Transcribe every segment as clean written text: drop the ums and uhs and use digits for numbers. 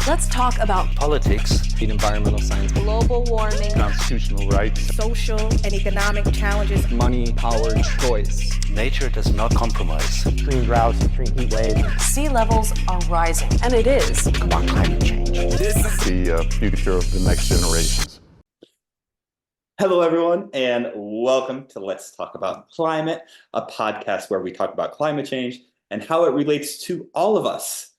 Let's talk about politics, environmental science, global warming, constitutional rights, social and economic challenges, money, power, choice. Nature does not compromise. extreme droughts, extreme heat waves. sea levels are rising, and it is about climate change. This is the future of the next generations. Hello, everyone, and welcome to Let's Talk About Climate, a podcast where we talk about climate change and how it relates to all of us.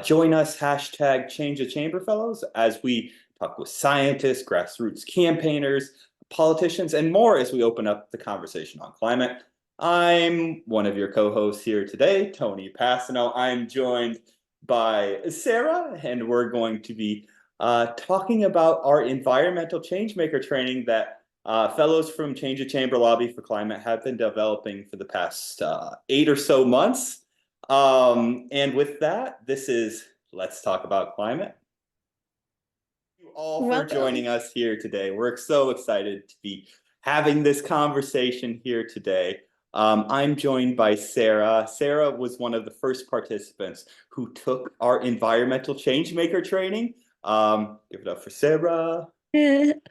Join us, hashtag Change the Chamber Fellows, as we talk with scientists, grassroots campaigners, politicians, and more as we open up the conversation on climate. I'm one of your co-hosts here today, Tony Passino. I'm joined by Sarah, and we're going to be talking about our environmental changemaker training that fellows from Change the Chamber Lobby for Climate have been developing for the past 8 or so months. And with that, this is Let's Talk About Climate. Thank you all for joining us here today. We're so excited to be having this conversation here today. I'm joined by Sarah. Sarah was one of the first participants who took our environmental changemaker training. Give it up for Sarah. And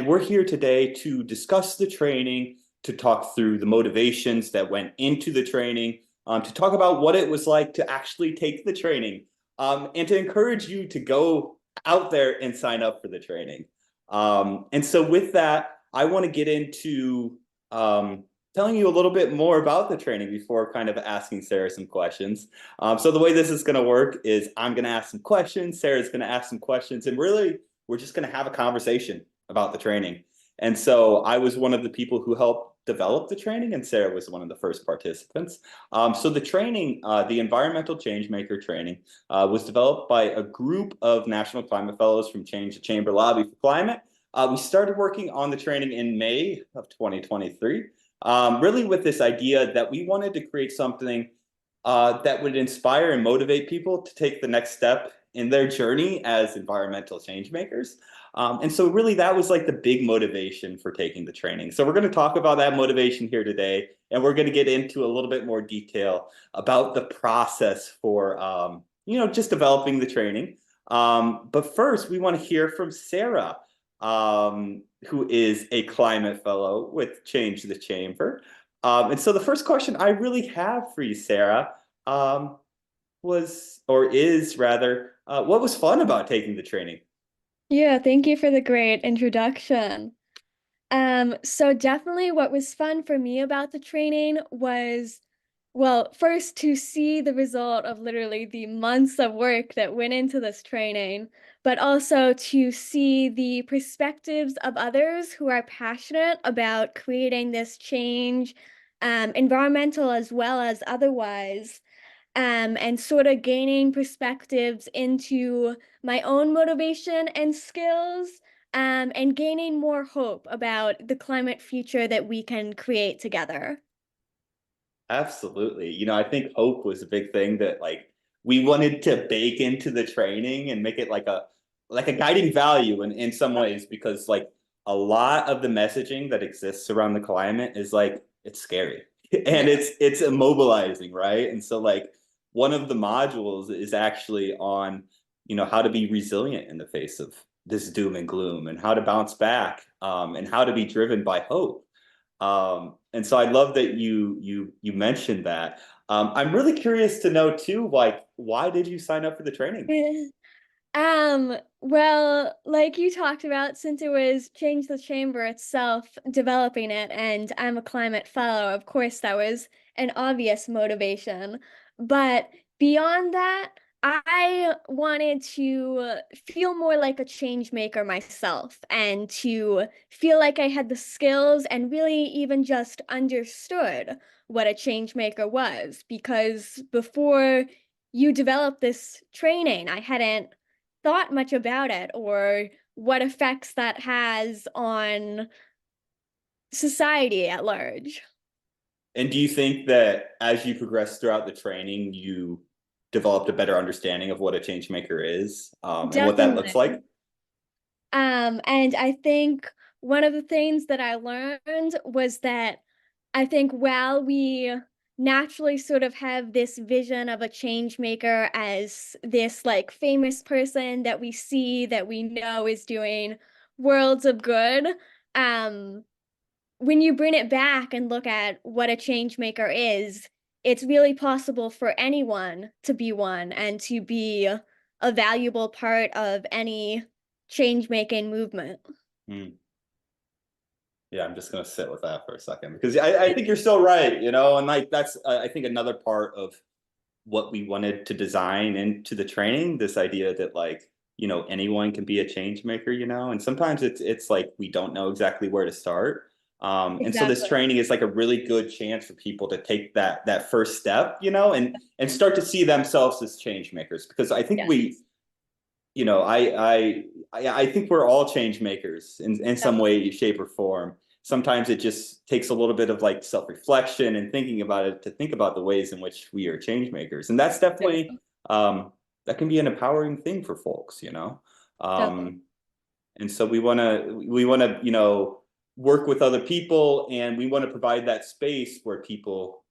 we're here today to discuss the training, to talk through the motivations that went into the training, to talk about what it was like to actually take the training, and to encourage you to go out there and sign up for the training. And so with that, I want to get into telling you a little bit more about the training before kind of asking Sarah some questions. So the way this is going to work is I'm going to ask some questions, Sarah's going to ask some questions, and really we're just going to have a conversation about the training. And so I was one of the people who helped develop the training, and Sarah was one of the first participants. So the training, the Environmental Changemaker training, was developed by a group of National Climate Fellows from Change the Chamber Lobby for Climate. We started working on the training in May of 2023, really with this idea that we wanted to create something that would inspire and motivate people to take the next step in their journey as environmental change makers. And so really that was like the big motivation for taking the training. So we're going to talk about that motivation here today, and we're going to get into a little bit more detail about the process for, just developing the training. But first, we want to hear from Sarah, who is a climate fellow with Change the Chamber. And so the first question I really have for you, Sarah, what was fun about taking the training? Yeah, thank you for the great introduction. So definitely what was fun for me about the training was, well, first to see the result of literally the months of work that went into this training, but also to see the perspectives of others who are passionate about creating this change, environmental as well as otherwise. And sort of gaining perspectives into my own motivation and skills, and gaining more hope about the climate future that we can create together. Absolutely. I think hope was a big thing that we wanted to bake into the training and make it like a guiding value in some ways, because a lot of the messaging that exists around the climate is it's scary and it's immobilizing, right? And so one of the modules is actually on, how to be resilient in the face of this doom and gloom, and how to bounce back, and how to be driven by hope. And so I love that you mentioned that. I'm really curious to know too, why did you sign up for the training? Well, like you talked about, since it was Change the Chamber itself developing it, and I'm a climate fellow, of course that was an obvious motivation. But beyond that, I wanted to feel more like a change maker myself, and to feel like I had the skills and really even just understood what a change maker was. Because before you develop this training, I hadn't thought much about it or what effects that has on society at large. And do you think that as you progressed throughout the training, you developed a better understanding of what a change maker is, and what that looks like? And I think one of the things that I learned was that I think while we naturally sort of have this vision of a change maker as this like famous person that we see that we know is doing worlds of good. Um, when you bring it back and look at what a change maker is, it's really possible for anyone to be one and to be a valuable part of any change making movement. Hmm. Yeah, I'm just gonna sit with that for a second because I think you're so right, you know, and like that's I think another part of what we wanted to design into the training, this idea that like, you know, anyone can be a change maker, you know, and sometimes it's like we don't know exactly where to start. And so this Exactly. training is like a really good chance for people to take that first step, you know, and start to see themselves as change makers because I think Yes, we, you know, I think we're all change makers in some way, shape, or form. Sometimes it just takes a little bit of like self-reflection and thinking about it to think about the ways in which we are change makers. And that's definitely definitely. that can be an empowering thing for folks, you know. Definitely. And so we wanna, you know, work with other people and we want to provide that space where people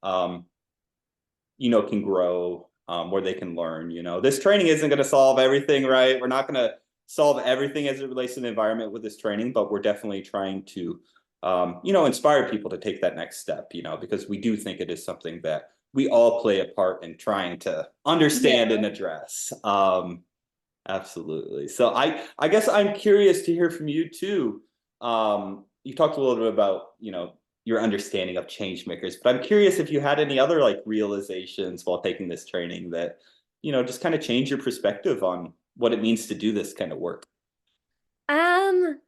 you know, can grow, where they can learn. You know, this training isn't going to solve everything, right? We're not going to solve everything as it relates to the environment with this training, but we're definitely trying to, you know, inspire people to take that next step. You know, because we do think it is something that we all play a part in trying to understand Yeah. and address. Absolutely. So I guess I'm curious to hear from you too. You talked a little bit about, you know, your understanding of change makers, but I'm curious if you had any other like realizations while taking this training that, you know, just kind of change your perspective on what it means to do this kind of work. Um,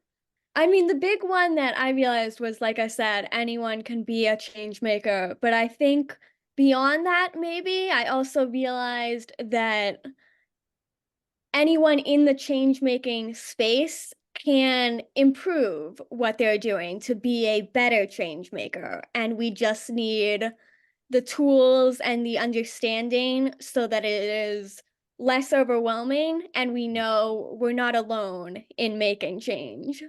I mean, the big one that I realized was, like I said, anyone can be a change maker. But I think beyond that, maybe I also realized that anyone in the change making space can improve what they're doing to be a better change maker. And we just need the tools and the understanding so that it is less overwhelming and we know we're not alone in making change.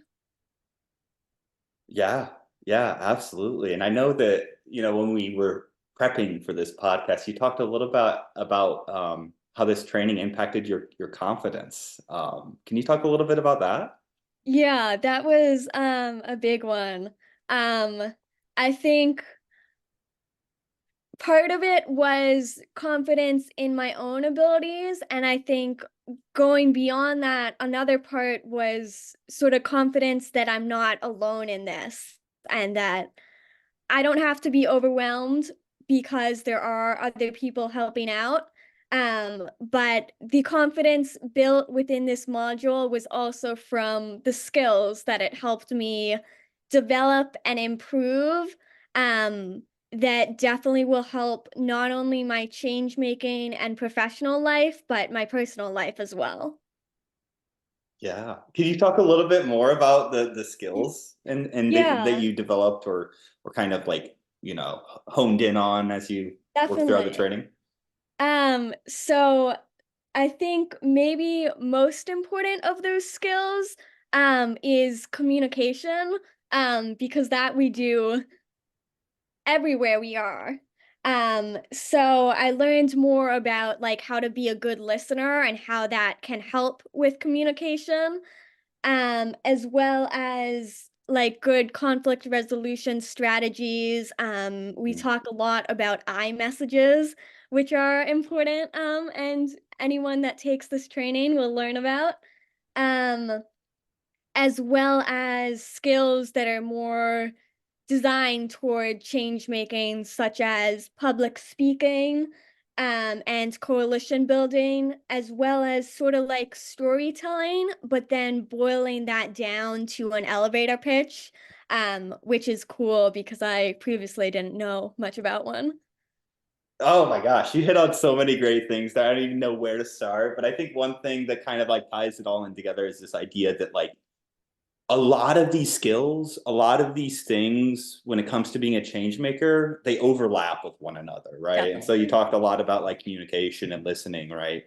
Yeah, yeah, absolutely. And I know that, you know, when we were prepping for this podcast, you talked a little bit about how this training impacted your confidence. Can you talk a little bit about that? Yeah, that was a big one. Um I think part of it was confidence in my own abilities, and I think going beyond that, another part was sort of confidence that I'm not alone in this and that I don't have to be overwhelmed because there are other people helping out. But the confidence built within this module was also from the skills that it helped me develop and improve. Um, that definitely will help not only my change making and professional life, but my personal life as well. Yeah. Can you talk a little bit more about the skills and that Yeah, you developed or kind of like, you know, honed in on as you work throughout the definitely. training? So I think maybe most important of those skills is communication because that we do everywhere we are. So I learned more about like how to be a good listener and how that can help with communication, as well as like good conflict resolution strategies. We Mm. talk a lot about I messages, which are important, and anyone that takes this training will learn about. Um, as well as skills that are more designed toward change making, such as public speaking, and coalition building, as well as sort of like storytelling, but then boiling that down to an elevator pitch, which is cool because I previously didn't know much about one. Oh my gosh, you hit on so many great things that I don't even know where to start. But I think one thing that kind of like ties it all in together is this idea that like a lot of these skills, a lot of these things, when it comes to being a change maker, they overlap with one another, right? And so you Definitely. talked a lot about like communication and listening, right?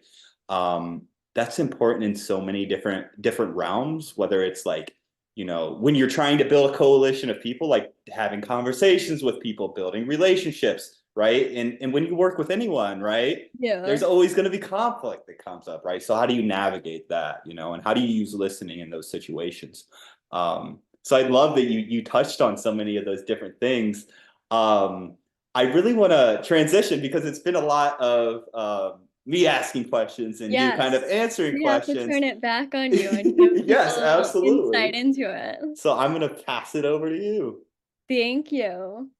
That's important in so many different realms, whether it's like, you know, when you're trying to build a coalition of people, like having conversations with people, building relationships, right? And when you work with anyone, right, Yeah. there's always going to be conflict that comes up, right? So how do you navigate that, you know, and how do you use listening in those situations? So I love that you touched on so many of those different things. I really want to transition because it's been a lot of me asking questions and you kind of Yes. answering We have to questions. turn it back on you and give Yes, people insight absolutely. into it. So I'm going to pass it over to you. Thank you.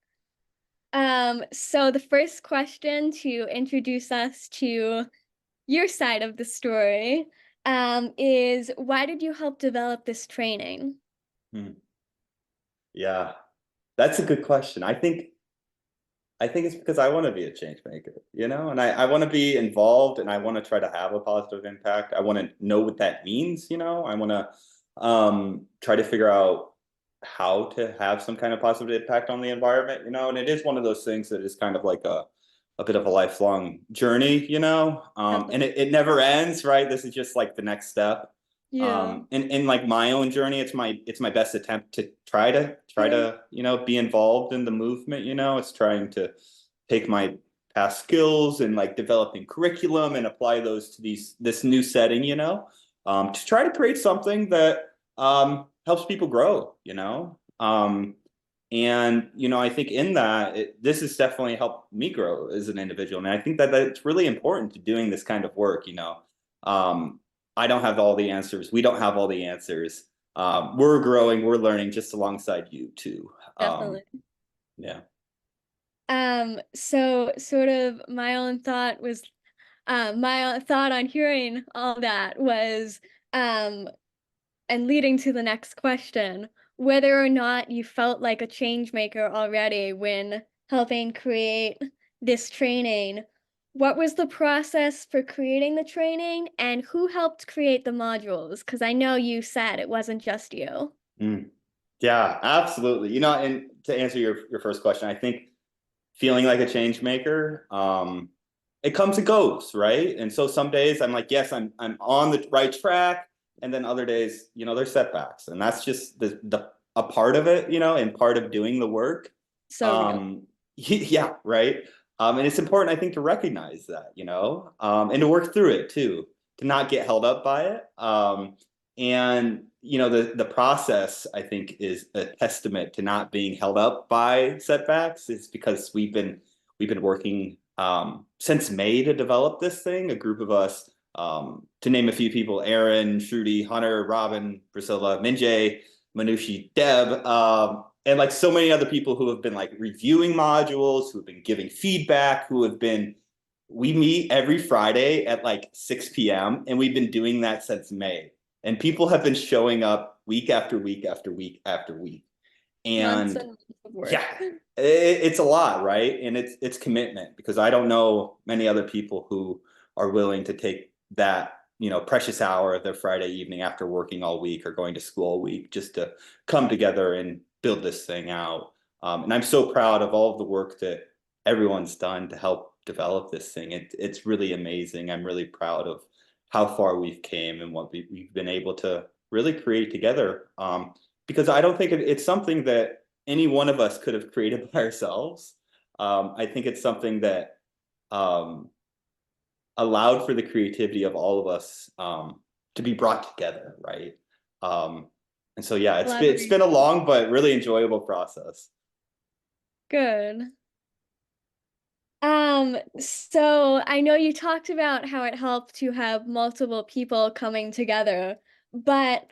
So the first question to introduce us to your side of the story, is why did you help develop this training? Hmm. Yeah, that's a good question. I think it's because I want to be a change maker, you know, and I want to be involved and I want to try to have a positive impact. I want to know what that means, you know. I want to try to figure out how to have some kind of positive impact on the environment, you know, and it is one of those things that is kind of like a bit of a lifelong journey, you know, and it never ends, right? This is just like the next step. Yeah. In like my own journey, it's my best attempt to try to, you know, be involved in the movement, you know. It's trying to take my past skills and like developing curriculum and apply those to this new setting, you know, to try to create something that helps people grow, you know. And you know, I think in that this has definitely helped me grow as an individual, and I think that it's really important to doing this kind of work, you know. I don't have all the answers. We don't have all the answers. We're growing, we're learning just alongside you too. Definitely. Yeah. So sort of my own thought was, my thought on hearing all that was, and leading to the next question, whether or not you felt like a change maker already when helping create this training. What was the process for creating the training and who helped create the modules? Because I know you said it wasn't just you. Mm. Yeah, absolutely. You know, and to answer your first question, I think feeling like a change maker, it comes and goes, right? And so some days I'm like, yes, I'm on the right track, and then other days, you know, there's setbacks, and that's just the a part of it, you know, and part of doing the work. So real. Yeah, right. And it's important, I think, to recognize that, you know, and to work through it too, to not get held up by it. And you know, the process, I think, is a testament to not being held up by setbacks. It's because we've been working since May to develop this thing. A group of us, to name a few people: Aaron, Shruti, Hunter, Robin, Priscilla, Minjay, Manushi, Deb, and like so many other people who have been like reviewing modules, who have been giving feedback, who have been. We meet every Friday at like 6 p.m. and we've been doing that since May. And people have been showing up week after week after week after week. Months And and months of work. yeah, it's a lot, right? And it's commitment, because I don't know many other people who are willing to take that, you know, precious hour of their Friday evening after working all week or going to school all week just to come together and build this thing out. And I'm so proud of all of the work that everyone's done to help develop this thing. It's really amazing. I'm really proud of how far we've came and what we've been able to really create together. Because I don't think it's something that any one of us could have created by ourselves. I think it's something that allowed for the creativity of all of us to be brought together, right? And so yeah, it's been a long but really enjoyable process. Good. So I know you talked about how it helped to have multiple people coming together, but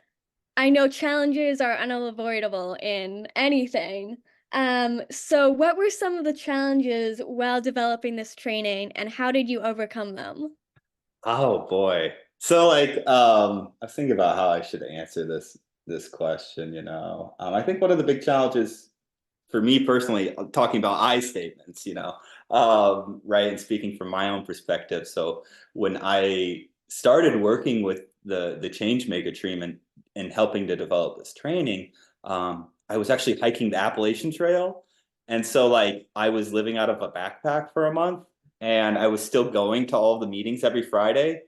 I know challenges are unavoidable in anything. So what were some of the challenges while developing this training and how did you overcome them? Oh boy. So like I was thinking about how I should answer this question, you know. I think one of the big challenges for me personally, talking about I statements, you know, right, and speaking from my own perspective. So when I started working with the Changemaker team and helping to develop this training, I was actually hiking the Appalachian Trail, and so like I was living out of a backpack for a month, and I was still going to all the meetings every Friday,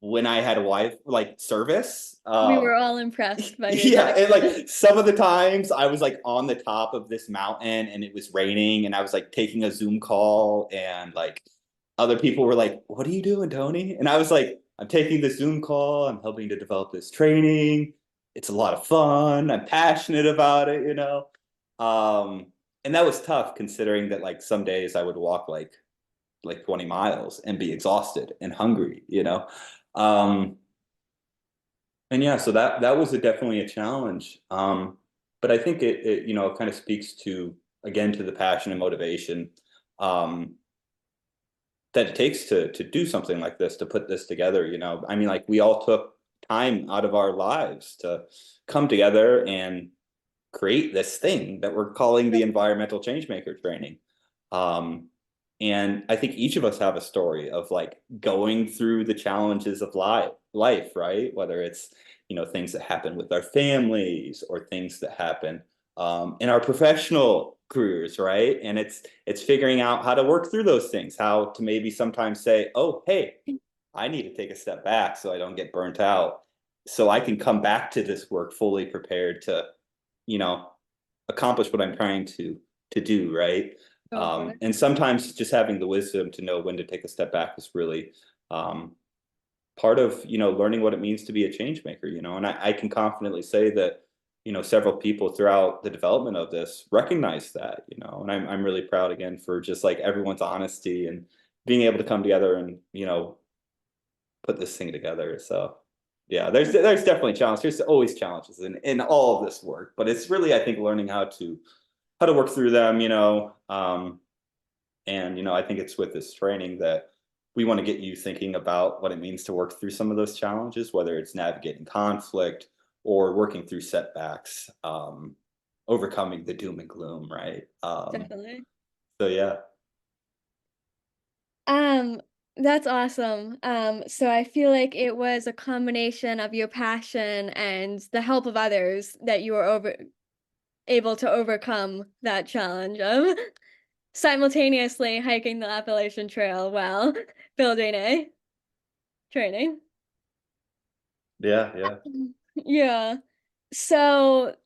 when I had a wife like service. We were all impressed by your Yeah, and dedication. like some of the times I was like on the top of this mountain and it was raining and I was like taking a Zoom call and like other people were like, "What are you doing, Tony?" And I was like, "I'm taking the Zoom call. I'm helping to develop this training. It's a lot of fun. I'm passionate about it, you know." And that was tough considering that like some days I would walk like 20 miles and be exhausted and hungry, you know. Um, and yeah, so that was definitely a challenge. But I think it you know kind of speaks to again to the passion and motivation um, that it takes to do something like this, to put this together. You know, I mean, like we all took time out of our lives to come together and create this thing that we're calling the environmental changemaker training. Um, and I think each of us have a story of like going through the challenges of life, right? Whether it's, you know, things that happen with our families or things that happen in our professional careers, right? And it's figuring out how to work through those things, how to maybe sometimes say, oh, hey, I need to take a step back so I don't get burnt out, so I can come back to this work fully prepared to, you know, accomplish what I'm trying to do, right? Go for it. And sometimes just having the wisdom to know when to take a step back is really um, part of, you know, learning what it means to be a change maker, you know. And I can confidently say that, you know, several people throughout the development of this recognize that, you know, and I'm really proud again for just like everyone's honesty and being able to come together and, you know, put this thing together. So yeah, there's definitely challenges. There's always challenges in all of this work, but it's really I think learning how to work through them, you know. And you know, I think it's with this training that we want to get you thinking about what it means to work through some of those challenges, whether it's navigating conflict or working through setbacks, overcoming the doom and gloom, right? Definitely. So yeah. Um, that's awesome. So I feel like it was a combination of your passion and the help of others that you were able to overcome that challenge of simultaneously hiking the Appalachian Trail while building a training. Yeah, yeah. Yeah. So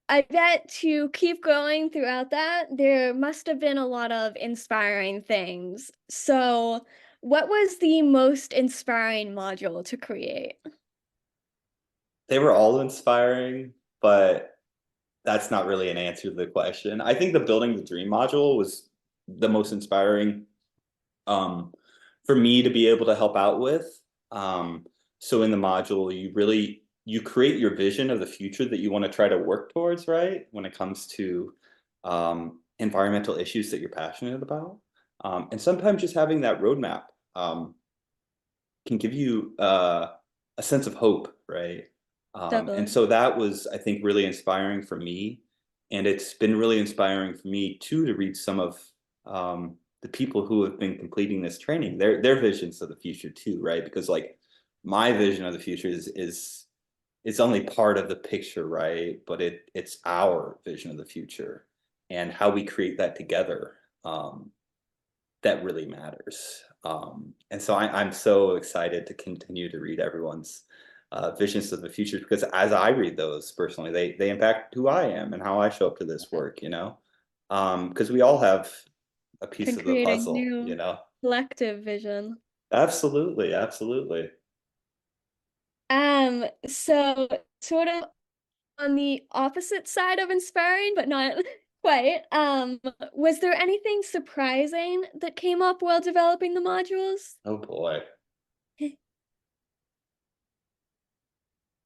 I bet to keep going throughout that, there must have been a lot of inspiring things. So, what was the most inspiring module to create? They were all inspiring, but that's not really an answer to the question. I think the building the dream module was the most inspiring um, for me to be able to help out with. So in the module, you create your vision of the future that you want to try to work towards, right? When it comes to environmental issues that you're passionate about. And sometimes just having that roadmap um, can give you a sense of hope, right? And Definitely. so that was, I think, really inspiring for me. And it's been really inspiring for me too to read some of the people who have been completing this training, their visions of the future too, right? Because like my vision of the future is only part of the picture, right? But it's our vision of the future and how we create that together. That really matters. And so I'm so excited to continue to read everyone's visions of the future because as I read those personally, they impact who I am and how I show up to this work, you know, because we all have a piece Can of the create a puzzle, you new know. collective vision. Absolutely, absolutely. So sort of on the opposite side of inspiring, but not quite. Was there anything surprising that came up while developing the modules? Oh boy.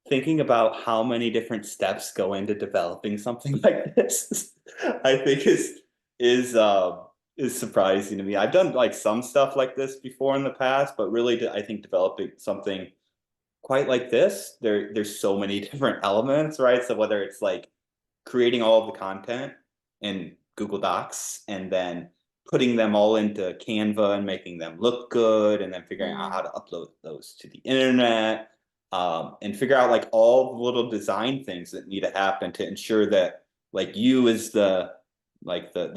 Thinking about how many different steps go into developing something like this, I think is surprising to me. I've done like some stuff like this before in the past, but really, I think developing something quite like this, there's so many different elements, right? So whether it's like creating all of the content in Google Docs and then putting them all into Canva and making them look good and then figuring out how to upload those to the internet and figure out like all the little design things that need to happen to ensure that like you as the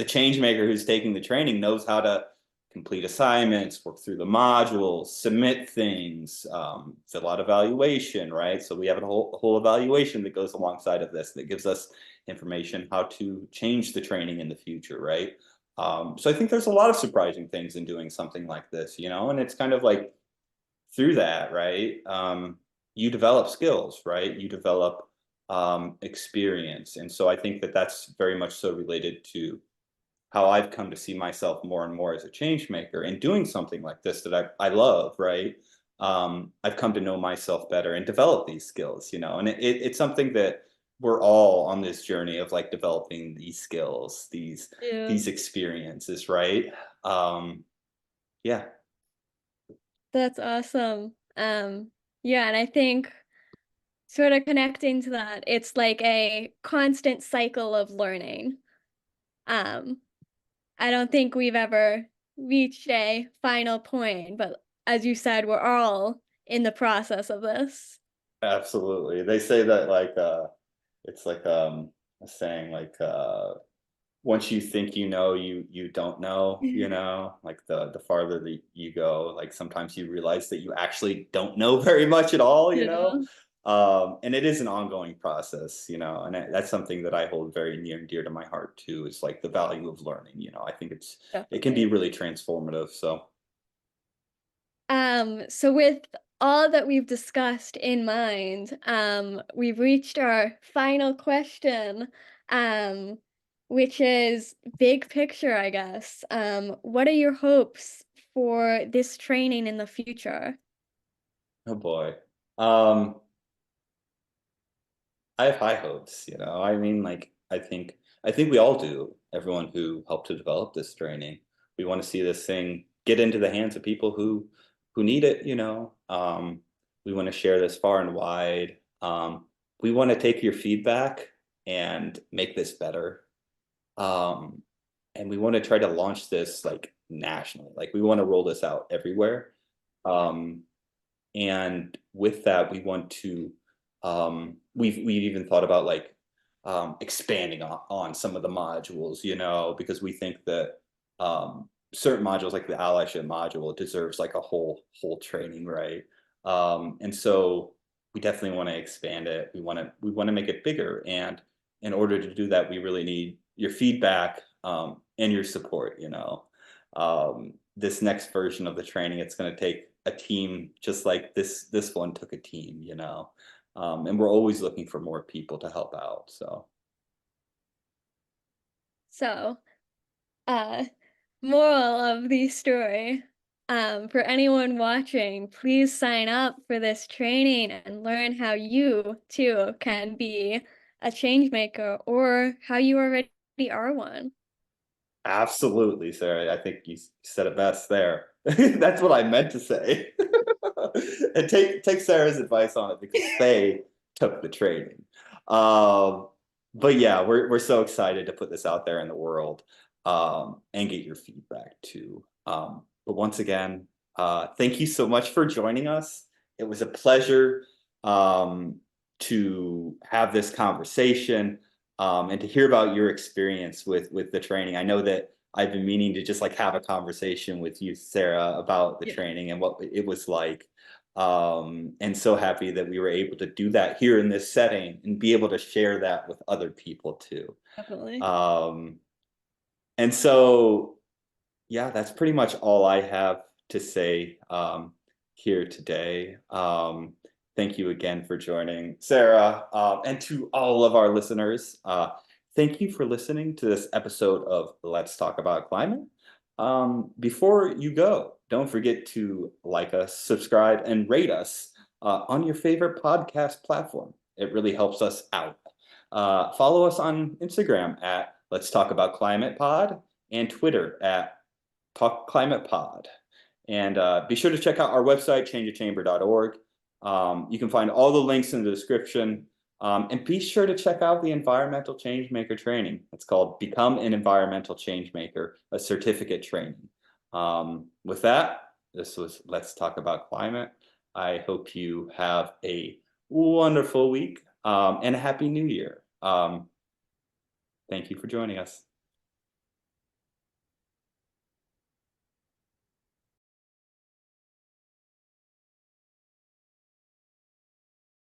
change maker who's taking the training knows how to complete assignments, work through the modules, submit things, fill out evaluation, right? So we have a whole evaluation that goes alongside of this that gives us information how to change the training in the future, right? So I think there's a lot of surprising things in doing something like this, you know, and it's kind of like through that, right? You develop skills, right? You develop experience. And so I think that that's very much so related to how I've come to see myself more and more as a change maker and doing something like this that I love, right? I've come to know myself better and develop these skills, you know, and it's something that we're all on this journey of like developing these skills, Yeah. these experiences, right? Yeah. That's awesome. Yeah, and I think sort of connecting to that, it's like a constant cycle of learning. Um, I don't think we've ever reached a final point, but as you said, we're all in the process of this. Absolutely. They say that like it's like a saying like once you think you know, you don't know, you know, like the farther that you go, like sometimes you realize that you actually don't know very much at all, you know. Yeah, And it is an ongoing process, you know, and that's something that I hold very near and dear to my heart too, is like the value of learning, you know. I think it can be definitely. really transformative. So So with all that we've discussed in mind, we've reached our final question, um, which is big picture, I guess. What are your hopes for this training in the future? oh boy. Um I have high hopes, you know. I mean, like, I think we all do. Everyone who helped to develop this training, we want to see this thing get into the hands of people who need it, you know. We want to share this far and wide. We want to take your feedback and make this better. Um, and we want to try to launch this like nationally. Like we want to roll this out everywhere. Um, and with that we want to we've even thought about like expanding on some of the modules, you know, because we think that certain modules like the allyship module deserves like a whole training, right? And so we definitely want to expand it. We want to make it bigger, and in order to do that we really need your feedback and your support, you know. This next version of the training, it's going to take a team just like this one took a team, you know. And we're always looking for more people to help out. So So, uh, moral of the story, for anyone watching, please sign up for this training and learn how you too can be a change maker or how you already are one. absolutely, Sarah. I think you said it best there. That's what I meant to say. And take Sarah's advice on it because they took the training. Um, but yeah, we're so excited to put this out there in the world, and get your feedback too. But once again, thank you so much for joining us. It was a pleasure to have this conversation, and to hear about your experience with the training. I know that I've been meaning to just like have a conversation with you, Sarah, about the Yeah, training and what it was like. And so happy that we were able to do that here in this setting and be able to share that with other people too. definitely. Um, and so, yeah, that's pretty much all I have to say here today. Thank you again for joining, Sarah, and to all of our listeners. Thank you for listening to this episode of Let's Talk About Climate. Before you go, don't forget to like us, subscribe, and rate us on your favorite podcast platform. It really helps us out. Follow us on Instagram at Let's Talk About Climate Pod and Twitter at Talk Climate Pod. And be sure to check out our website, changeachamber.org. You can find all the links in the description. And be sure to check out the Environmental Changemaker training. It's called Become an Environmental Changemaker, a certificate training. With that, this was Let's Talk About Climate. I hope you have a wonderful week and a happy new year. Thank you for joining us.